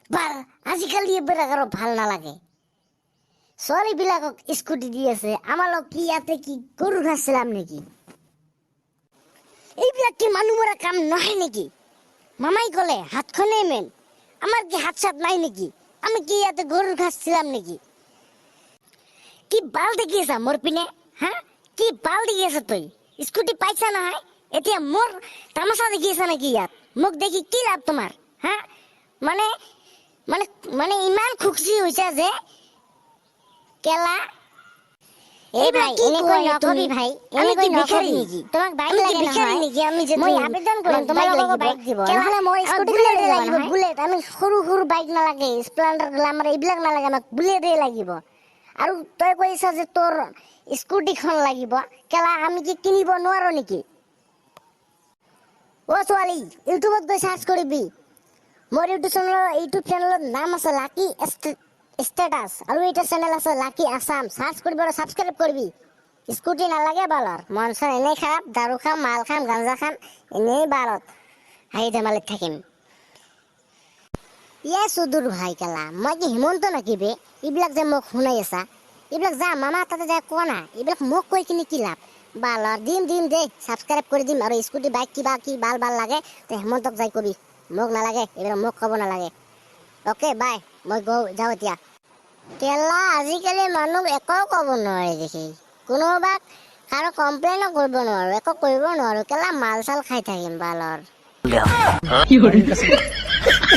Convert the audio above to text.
ভাল আজিকালি এইবোৰ আৰু ভাল নালাগে ছোৱালীবিলাকক স্কুটি দি আছে আমাৰ লগ কি ইয়াতে কি গৰু ঘাঁচিলাম নেকি এইবিলাক কি মানুহ মৰা কাম নহয় নেকি মামাই ক'লে হাতখনেই মেইন আমাৰ কি হাত চাত নাই নেকি আমি কি ইয়াতে গৰু ঘাঁচিলাম নেকি কি বাল দেখি আছা মোৰ পিনে হা কি বাল দেখি আছা তই স্কুটি পাইছা নহয় এতিয়া মোৰ তামাচা দেখি আছা নেকি ইয়াত মোক দেখি কি লাভ তোমাৰ হা মানে মানে মানে ইমান খুশি হৈছে যে কেলা এই ভাই এনেকৈ নকবি ভাই এনেকৈ নকবি নেকি তোমাক বাইক লাগে নহয় নেকি আমি যে মই আবেদন কৰিম তোমাক বাইক দিব নহলে মই স্কুটি লাগিব বুলেট আমি সৰু সৰু বাইক নালাগে স্প্লেন্ডাৰ গ্ল্যামাৰ এইবিলাক নালাগে আমাক বুলেটে লাগিব আৰু তই কৈছা যে তোৰ স্কুটিখন লাগিব কেলা আমি কি কিনিব নোৱাৰো নেকি ও ছোৱালী ইউটিউবত গৈ সাৰ্চ কৰিবি মোৰ ইউটিউব চেনেলৰ নাম আছে লাকি ষ্টেটাছ আৰু এটা চেনেল আছে লাকি আসাম সাৰ্চ কৰিবি আৰু সাবস্ক্ৰাইব কৰিবি স্কুটি নালাগে বালৰ মন চন এনেই খাম দাৰু খাম মাল খাম গাঞ্জা খাম এনেই বাৰত হাঁহি ধেমালিত থাকিম ইয়ে সুদূৰ ভাই কেলা মই কি হিমন্ত নেকি বে এইবিলাক যে মোক শুনাই আছা এইবিলাক যা মামা তাতে যায় কোৱা না এইবিলাক মোক কৈ কিনি কি লাভ বালৰ দিম দে সাবস্ক্ৰাইব কৰি দিম আৰু স্কুটি বাইক কিবা কি বাল লাগে তে হেমন্তক যাই কবি মোক নালাগে এইবিলাক মোক ক'ব নালাগে অ'কে বাই মই যাওঁ এতিয়া কেলা আজিকালি মানুহ একো ক'ব নোৱাৰে দেখি কোনোবাক কাৰো কমপ্লেইনো কৰিব নোৱাৰো একো কৰিব নোৱাৰো কেলা মাল চাল খাই থাকিম বালৰ